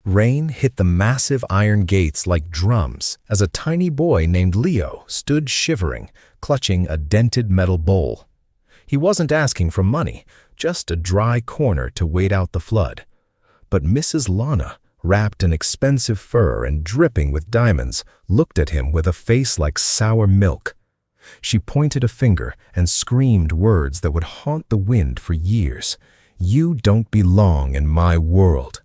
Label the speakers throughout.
Speaker 1: Rain hit the massive iron gates like drums as a tiny boy named Leo stood shivering, clutching a dented metal bowl. He wasn't asking for money, just a dry corner to wait out the flood. But Mrs. Lana, wrapped in expensive fur and dripping with diamonds, looked at him with a face like sour milk. She pointed a finger and screamed words that would haunt the wind for years. "You don't belong in my world."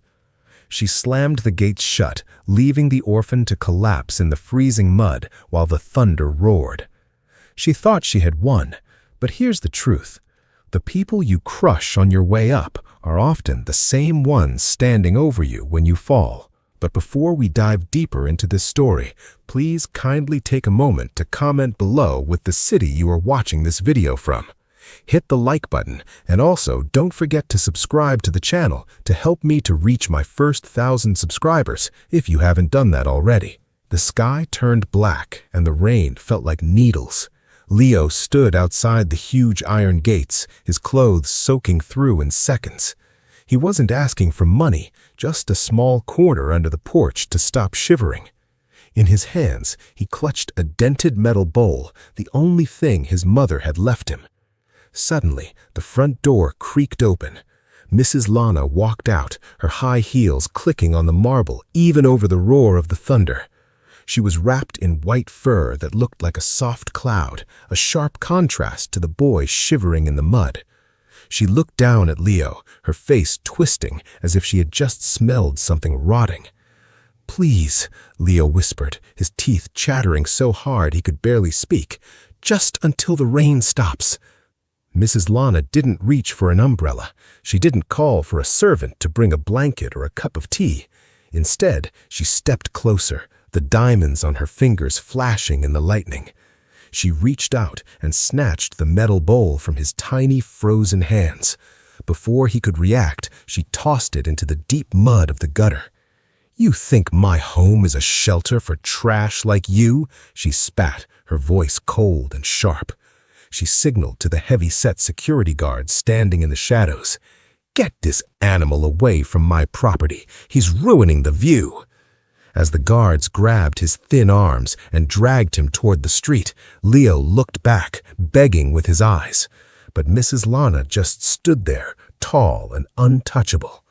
Speaker 1: She slammed the gates shut, leaving the orphan to collapse in the freezing mud while the thunder roared. She thought she had won, but here's the truth. The people you crush on your way up are often the same ones standing over you when you fall. But before we dive deeper into this story, please kindly take a moment to comment below with the city you are watching this video from. Hit the like button, and also don't forget to subscribe to the channel to help me to reach my first 1,000 subscribers if you haven't done that already. The sky turned black and the rain felt like needles. Leo stood outside the huge iron gates, his clothes soaking through in seconds. He wasn't asking for money, just a small corner under the porch to stop shivering. In his hands, he clutched a dented metal bowl, the only thing his mother had left him. Suddenly, the front door creaked open. Mrs. Lana walked out, her high heels clicking on the marble even over the roar of the thunder. She was wrapped in white fur that looked like a soft cloud, a sharp contrast to the boy shivering in the mud. She looked down at Leo, her face twisting as if she had just smelled something rotting. "Please," Leo whispered, his teeth chattering so hard he could barely speak, "just until the rain stops." Mrs. Lana didn't reach for an umbrella. She didn't call for a servant to bring a blanket or a cup of tea. Instead, she stepped closer, the diamonds on her fingers flashing in the lightning. She reached out and snatched the metal bowl from his tiny, frozen hands. Before he could react, she tossed it into the deep mud of the gutter. "You think my home is a shelter for trash like you?" she spat, her voice cold and sharp. She signaled to the heavy-set security guards standing in the shadows. "Get this animal away from my property. He's ruining the view." As the guards grabbed his thin arms and dragged him toward the street, Leo looked back, begging with his eyes. But Mrs. Lana just stood there, tall and untouchable.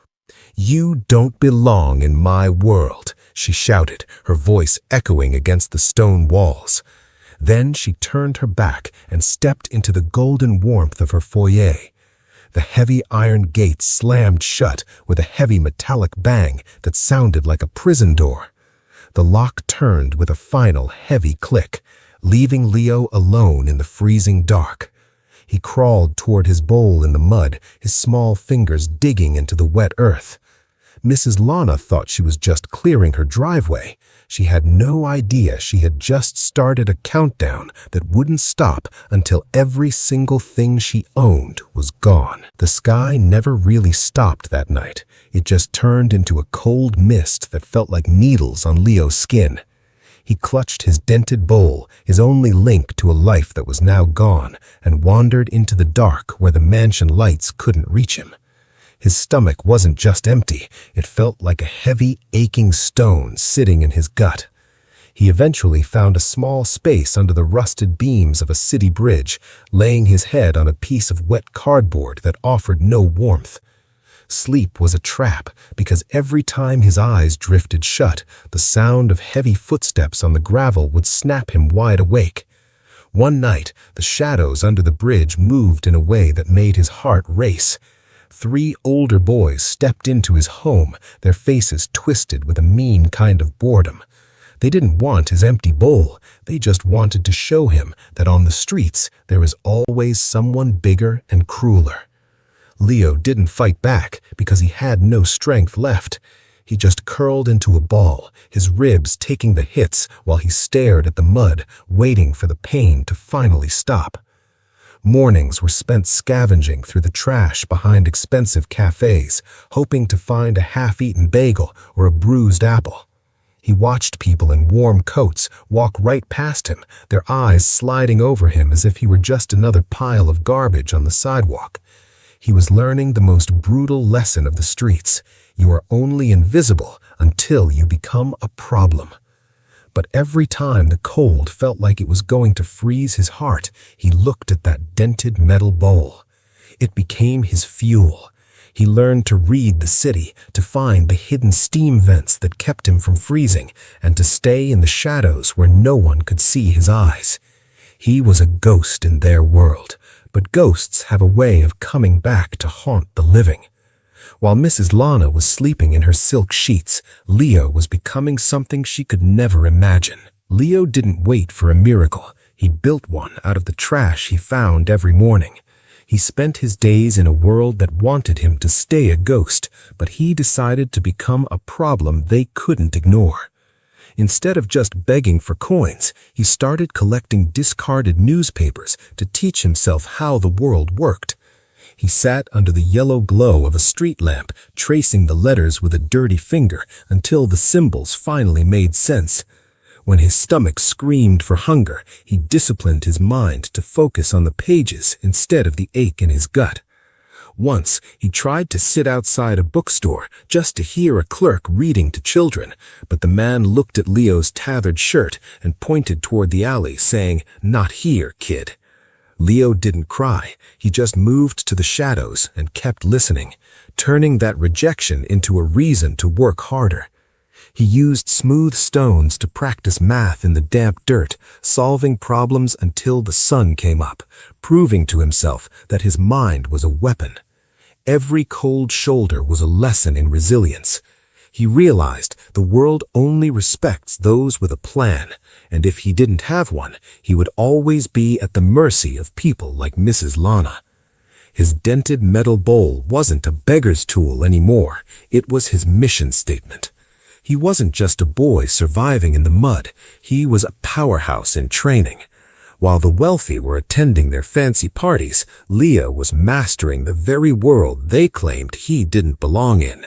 Speaker 1: "You don't belong in my world," she shouted, her voice echoing against the stone walls. Then she turned her back and stepped into the golden warmth of her foyer. The heavy iron gate slammed shut with a heavy metallic bang that sounded like a prison door. The lock turned with a final heavy click, leaving Leo alone in the freezing dark. He crawled toward his bowl in the mud, his small fingers digging into the wet earth. Mrs. Lana thought she was just clearing her driveway. She had no idea she had just started a countdown that wouldn't stop until every single thing she owned was gone. The sky never really stopped that night. It just turned into a cold mist that felt like needles on Leo's skin. He clutched his dented bowl, his only link to a life that was now gone, and wandered into the dark where the mansion lights couldn't reach him. His stomach wasn't just empty, it felt like a heavy, aching stone sitting in his gut. He eventually found a small space under the rusted beams of a city bridge, laying his head on a piece of wet cardboard that offered no warmth. Sleep was a trap, because every time his eyes drifted shut, the sound of heavy footsteps on the gravel would snap him wide awake. One night, the shadows under the bridge moved in a way that made his heart race. 3 older boys stepped into his home, their faces twisted with a mean kind of boredom. They didn't want his empty bowl, they just wanted to show him that on the streets there is always someone bigger and crueler. Leo didn't fight back because he had no strength left. He just curled into a ball, his ribs taking the hits while he stared at the mud, waiting for the pain to finally stop. Mornings were spent scavenging through the trash behind expensive cafes, hoping to find a half-eaten bagel or a bruised apple. He watched people in warm coats walk right past him, their eyes sliding over him as if he were just another pile of garbage on the sidewalk. He was learning the most brutal lesson of the streets. You are only invisible until you become a problem. But every time the cold felt like it was going to freeze his heart, he looked at that dented metal bowl. It became his fuel. He learned to read the city, to find the hidden steam vents that kept him from freezing, and to stay in the shadows where no one could see his eyes. He was a ghost in their world, but ghosts have a way of coming back to haunt the living. While Mrs. Lana was sleeping in her silk sheets, Leo was becoming something she could never imagine. Leo didn't wait for a miracle. He built one out of the trash he found every morning. He spent his days in a world that wanted him to stay a ghost, but he decided to become a problem they couldn't ignore. Instead of just begging for coins, he started collecting discarded newspapers to teach himself how the world worked. He sat under the yellow glow of a street lamp, tracing the letters with a dirty finger until the symbols finally made sense. When his stomach screamed for hunger, he disciplined his mind to focus on the pages instead of the ache in his gut. Once, he tried to sit outside a bookstore just to hear a clerk reading to children, but the man looked at Leo's tattered shirt and pointed toward the alley, saying, "Not here, kid." Leo didn't cry. He just moved to the shadows and kept listening, turning that rejection into a reason to work harder. He used smooth stones to practice math in the damp dirt, solving problems until the sun came up, proving to himself that his mind was a weapon. Every cold shoulder was a lesson in resilience. He realized the world only respects those with a plan, and if he didn't have one, he would always be at the mercy of people like Mrs. Lana. His dented metal bowl wasn't a beggar's tool anymore. It was his mission statement. He wasn't just a boy surviving in the mud. He was a powerhouse in training. While the wealthy were attending their fancy parties, Leo was mastering the very world they claimed he didn't belong in.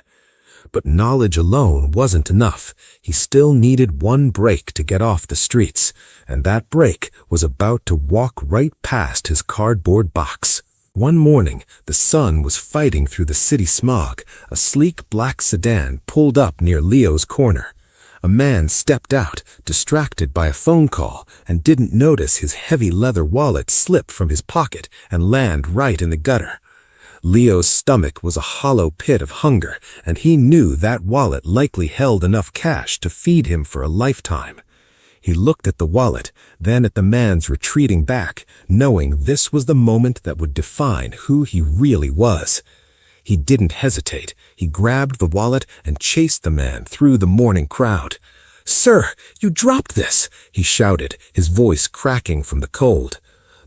Speaker 1: But knowledge alone wasn't enough. He still needed one break to get off the streets, and that break was about to walk right past his cardboard box. One morning, the sun was fighting through the city smog. A sleek black sedan pulled up near Leo's corner. A man stepped out, distracted by a phone call, and didn't notice his heavy leather wallet slip from his pocket and land right in the gutter. Leo's stomach was a hollow pit of hunger, and he knew that wallet likely held enough cash to feed him for a lifetime. He looked at the wallet, then at the man's retreating back, knowing this was the moment that would define who he really was. He didn't hesitate. He grabbed the wallet and chased the man through the morning crowd. "Sir, you dropped this!" he shouted, his voice cracking from the cold.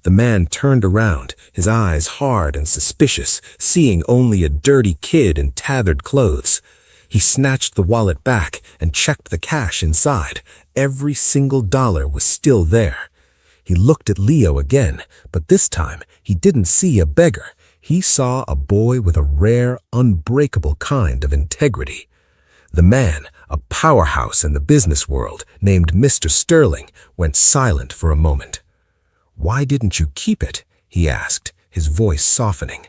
Speaker 1: The man turned around, his eyes hard and suspicious, seeing only a dirty kid in tattered clothes. He snatched the wallet back and checked the cash inside. Every single dollar was still there. He looked at Leo again, but this time he didn't see a beggar. He saw a boy with a rare, unbreakable kind of integrity. The man, a powerhouse in the business world, named Mr. Sterling, went silent for a moment. "Why didn't you keep it?" he asked, his voice softening.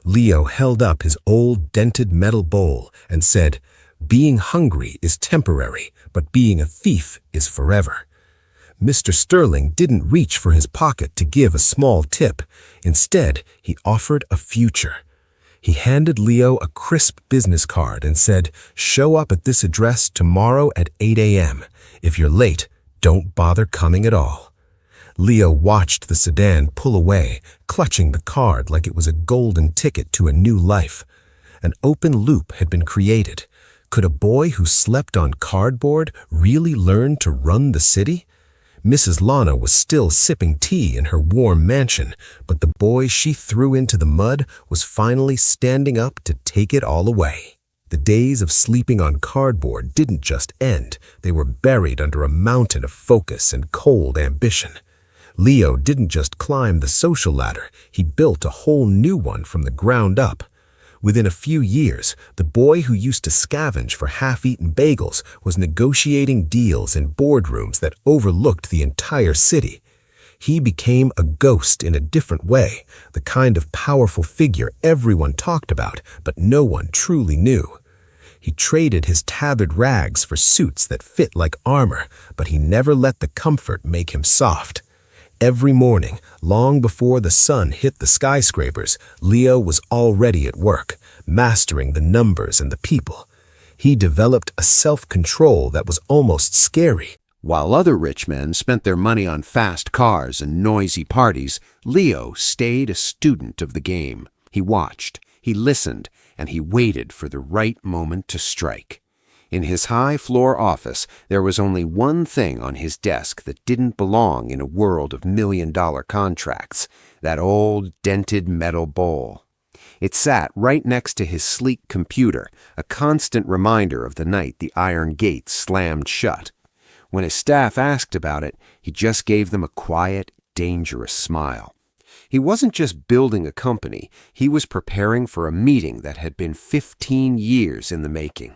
Speaker 1: Leo held up his old dented metal bowl and said, "Being hungry is temporary, but being a thief is forever." Mr. Sterling didn't reach for his pocket to give a small tip. Instead, he offered a future. He handed Leo a crisp business card and said, "Show up at this address tomorrow at 8 a.m. If you're late, don't bother coming at all." Leo watched the sedan pull away, clutching the card like it was a golden ticket to a new life. An open loop had been created. Could a boy who slept on cardboard really learn to run the city? Mrs. Lana was still sipping tea in her warm mansion, but the boy she threw into the mud was finally standing up to take it all away. The days of sleeping on cardboard didn't just end. They were buried under a mountain of focus and cold ambition. Leo didn't just climb the social ladder, he built a whole new one from the ground up. Within a few years, the boy who used to scavenge for half-eaten bagels was negotiating deals in boardrooms that overlooked the entire city. He became a ghost in a different way, the kind of powerful figure everyone talked about, but no one truly knew. He traded his tattered rags for suits that fit like armor, but he never let the comfort make him soft. Every morning, long before the sun hit the skyscrapers, Leo was already at work, mastering the numbers and the people. He developed a self-control that was almost scary.
Speaker 2: While other rich men spent their money on fast cars and noisy parties, Leo stayed a student of the game. He watched, he listened, and he waited for the right moment to strike. In his high-floor office, there was only one thing on his desk that didn't belong in a world of million-dollar contracts: that old, dented metal bowl. It sat right next to his sleek computer, a constant reminder of the night the iron gates slammed shut. When his staff asked about it, he just gave them a quiet, dangerous smile. He wasn't just building a company, he was preparing for a meeting that had been 15 years in the making.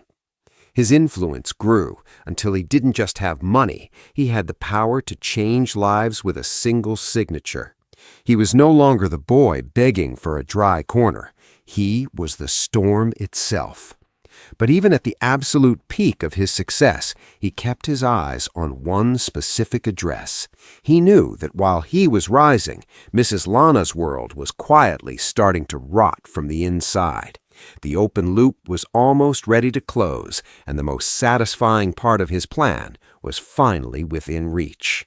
Speaker 2: His influence grew until he didn't just have money, he had the power to change lives with a single signature. He was no longer the boy begging for a dry corner. He was the storm itself. But even at the absolute peak of his success, he kept his eyes on one specific address. He knew that while he was rising, Mrs. Lana's world was quietly starting to rot from the inside. The open loop was almost ready to close, and the most satisfying part of his plan was finally within reach.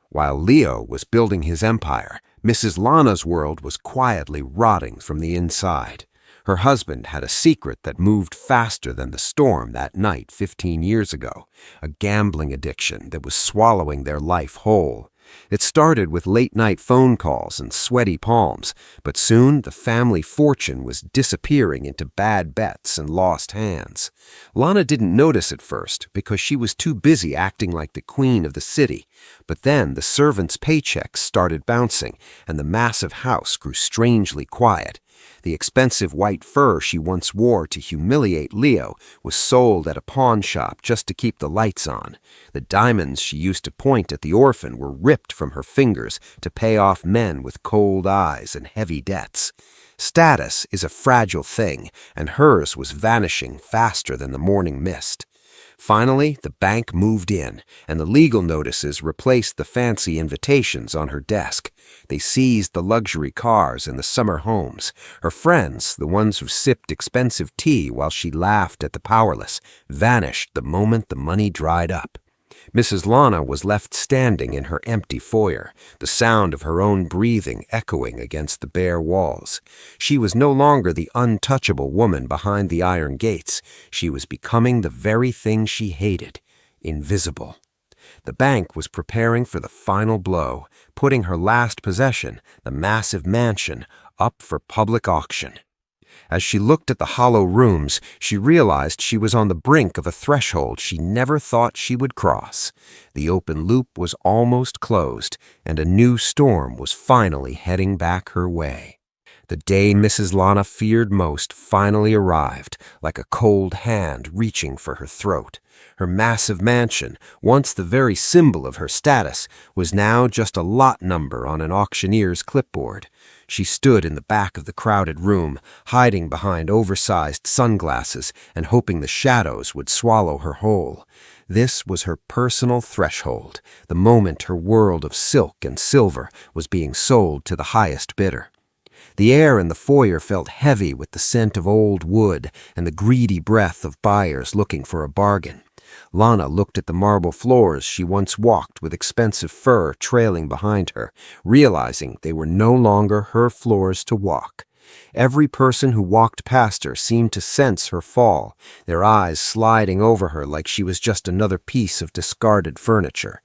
Speaker 2: While Leo was building his empire, Mrs. Lana's world was quietly rotting from the inside. Her husband had a secret that moved faster than the storm that night 15 years ago, a gambling addiction that was swallowing their life whole. It started with late-night phone calls and sweaty palms, but soon the family fortune was disappearing into bad bets and lost hands. Lana didn't notice at first because she was too busy acting like the queen of the city, but then the servants' paychecks started bouncing and the massive house grew strangely quiet. The expensive white fur she once wore to humiliate Leo was sold at a pawn shop just to keep the lights on. The diamonds she used to point at the orphan were ripped from her fingers to pay off men with cold eyes and heavy debts. Status is a fragile thing, and hers was vanishing faster than the morning mist. Finally, the bank moved in, and the legal notices replaced the fancy invitations on her desk. They seized the luxury cars and the summer homes. Her friends, the ones who sipped expensive tea while she laughed at the powerless, vanished the moment the money dried up. Mrs. Lana was left standing in her empty foyer, the sound of her own breathing echoing against the bare walls. She was no longer the untouchable woman behind the iron gates. She was becoming the very thing she hated: invisible. The bank was preparing for the final blow, putting her last possession, the massive mansion, up for public auction. As she looked at the hollow rooms, she realized she was on the brink of a threshold she never thought she would cross. The open loop was almost closed, and a new storm was finally heading back her way. The day Mrs. Lana feared most finally arrived, like a cold hand reaching for her throat. Her massive mansion, once the very symbol of her status, was now just a lot number on an auctioneer's clipboard. She stood in the back of the crowded room, hiding behind oversized sunglasses and hoping the shadows would swallow her whole. This was her personal threshold, the moment her world of silk and silver was being sold to the highest bidder. The air in the foyer felt heavy with the scent of old wood and the greedy breath of buyers looking for a bargain. Lana looked at the marble floors she once walked with expensive fur trailing behind her, realizing they were no longer her floors to walk. Every person who walked past her seemed to sense her fall, their eyes sliding over her like she was just another piece of discarded furniture.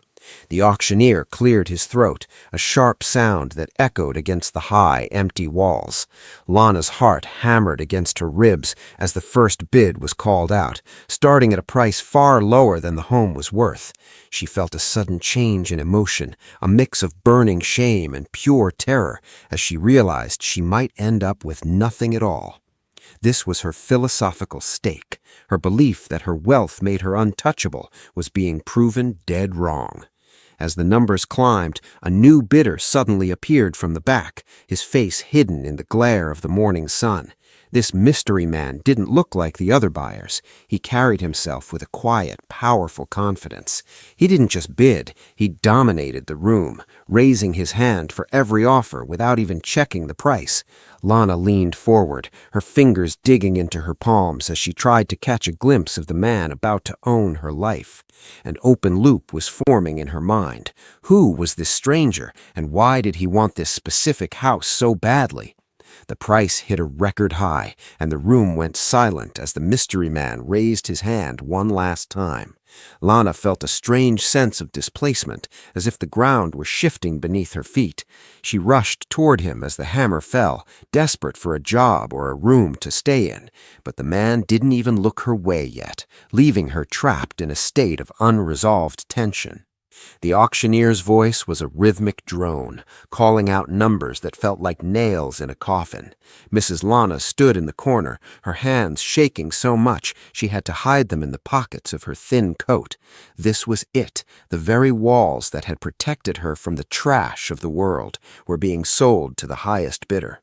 Speaker 2: The auctioneer cleared his throat, a sharp sound that echoed against the high, empty walls. Lana's heart hammered against her ribs as the first bid was called out, starting at a price far lower than the home was worth. She felt a sudden change in emotion, a mix of burning shame and pure terror, as she realized she might end up with nothing at all. This was her philosophical stake. Her belief that her wealth made her untouchable was being proven dead wrong. As the numbers climbed, a new bidder suddenly appeared from the back, his face hidden in the glare of the morning sun. This mystery man didn't look like the other buyers. He carried himself with a quiet, powerful confidence. He didn't just bid, he dominated the room, raising his hand for every offer without even checking the price. Lana leaned forward, her fingers digging into her palms as she tried to catch a glimpse of the man about to own her life. An open loop was forming in her mind. Who was this stranger, and why did he want this specific house so badly? The price hit a record high, and the room went silent as the mystery man raised his hand one last time. Lana felt a strange sense of displacement, as if the ground were shifting beneath her feet. She rushed toward him as the hammer fell, desperate for a job or a room to stay in. But the man didn't even look her way yet, leaving her trapped in a state of unresolved tension. The auctioneer's voice was a rhythmic drone, calling out numbers that felt like nails in a coffin. Mrs. Lana stood in the corner, her hands shaking so much she had to hide them in the pockets of her thin coat. This was it. The very walls that had protected her from the trash of the world were being sold to the highest bidder.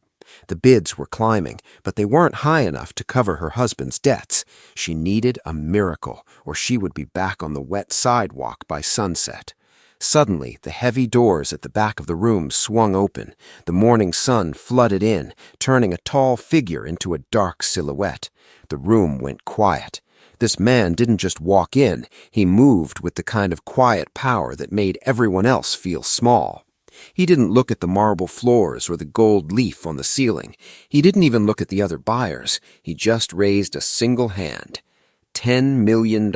Speaker 2: The bids were climbing, but they weren't high enough to cover her husband's debts. She needed a miracle, or she would be back on the wet sidewalk by sunset. Suddenly, the heavy doors at the back of the room swung open. The morning sun flooded in, turning a tall figure into a dark silhouette. The room went quiet. This man didn't just walk in, he moved with the kind of quiet power that made everyone else feel small. He didn't look at the marble floors or the gold leaf on the ceiling. He didn't even look at the other buyers. He just raised a single hand. $10 million.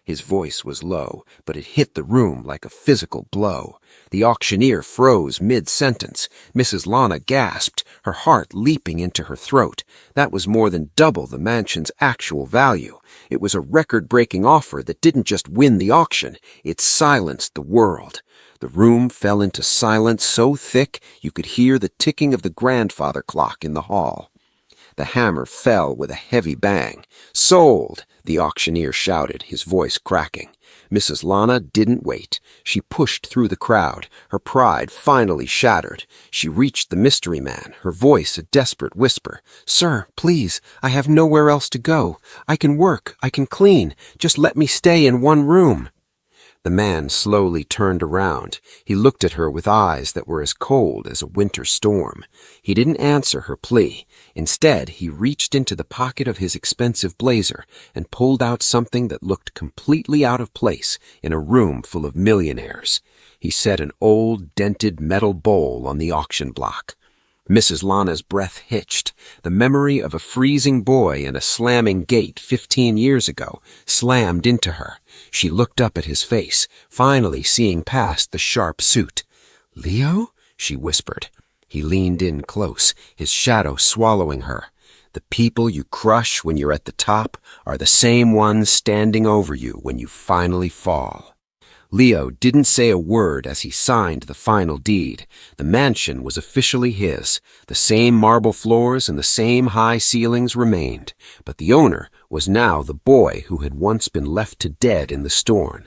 Speaker 2: His voice was low, but it hit the room like a physical blow. The auctioneer froze mid-sentence. Mrs. Lana gasped, her heart leaping into her throat. That was more than double the mansion's actual value. It was a record-breaking offer that didn't just win the auction, it silenced the world. The room fell into silence so thick you could hear the ticking of the grandfather clock in the hall. The hammer fell with a heavy bang. "Sold!" the auctioneer shouted, his voice cracking. Mrs. Lana didn't wait. She pushed through the crowd, her pride finally shattered. She reached the mystery man, her voice a desperate whisper. "Sir, please, I have nowhere else to go. I can work, I can clean. Just let me stay in one room." The man slowly turned around. He looked at her with eyes that were as cold as a winter storm. He didn't answer her plea. Instead, he reached into the pocket of his expensive blazer and pulled out something that looked completely out of place in a room full of millionaires. He set an old, dented metal bowl on the auction block. Mrs. Lana's breath hitched. The memory of a freezing boy and a slamming gate 15 years ago slammed into her. She looked up at his face, finally seeing past the sharp suit. "Leo?" she whispered. He leaned in close, his shadow swallowing her. "The people you crush when you're at the top are the same ones standing over you when you finally fall." Leo didn't say a word as he signed the final deed. The mansion was officially his. The same marble floors and the same high ceilings remained, but the owner was now the boy who had once been left to dead in the storm.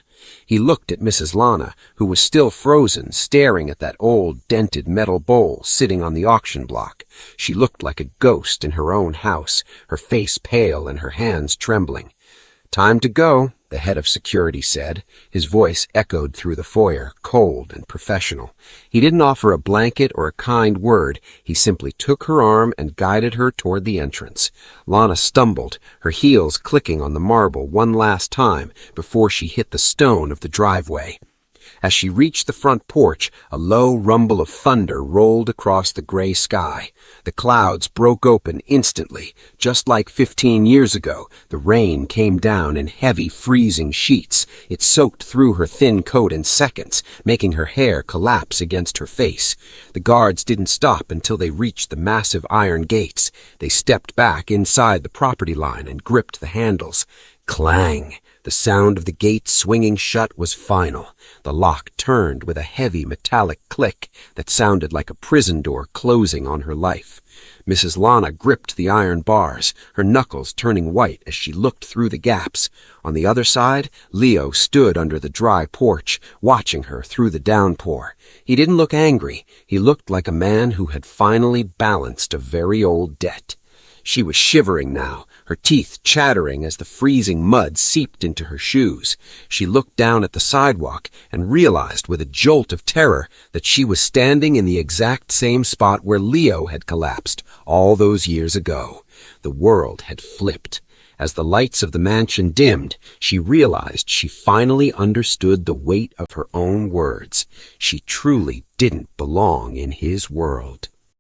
Speaker 2: He looked at Mrs. Lana, who was still frozen, staring at that old, dented metal bowl sitting on the auction block. She looked like a ghost in her own house, her face pale and her hands trembling. "Time to go," the head of security said. His voice echoed through the foyer, cold and professional. He didn't offer a blanket or a kind word. He simply took her arm and guided her toward the entrance. Lana stumbled, her heels clicking on the marble one last time before she hit the stone of the driveway. As she reached the front porch, a low rumble of thunder rolled across the gray sky. The clouds broke open instantly. Just like 15 years ago, the rain came down in heavy, freezing sheets. It soaked through her thin coat in seconds, making her hair collapse against her face. The guards didn't stop until they reached the massive iron gates. They stepped back inside the property line and gripped the handles. Clang! The sound of the gate swinging shut was final. The lock turned with a heavy metallic click that sounded like a prison door closing on her life. Mrs. Lana gripped the iron bars, her knuckles turning white as she looked through the gaps. On the other side, Leo stood under the dry porch, watching her through the downpour. He didn't look angry. He looked like a man who had finally balanced a very old debt. She was shivering now, her teeth chattering as the freezing mud seeped into her shoes. She looked down at the sidewalk and realized with a jolt of terror that she was standing in the exact same spot where Leo had collapsed all those years ago. The world had flipped. As the lights of the mansion dimmed, she realized she finally understood the weight of her own words. She truly didn't belong in his world.